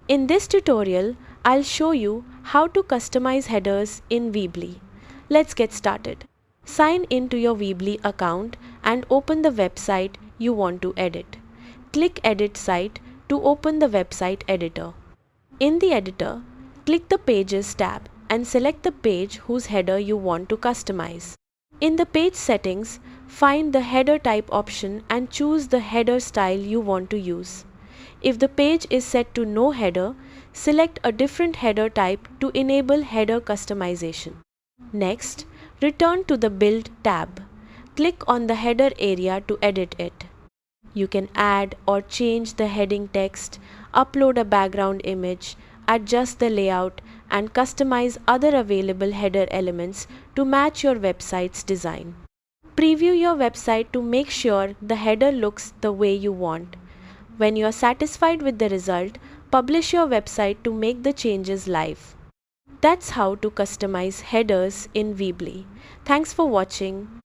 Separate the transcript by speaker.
Speaker 1: In this tutorial, I'll show you how to customize headers in Weebly. Let's get started. Sign into your Weebly account and open the website you want to edit. Click Edit Site to open the website editor. In the editor, click the Pages tab and select the page whose header you want to customize. In the page settings, find the header type option and choose the header style you want to use. If the page is set to no header, select a different header type to enable header customization. Next, return to the Build tab. Click on the header area to edit it. You can add or change the heading text, upload a background image, adjust the layout, and customize other available header elements to match your website's design. Preview your website to make sure the header looks the way you want. When you are satisfied with the result, publish your website to make the changes live. That's how to customize headers in Weebly. Thanks for watching.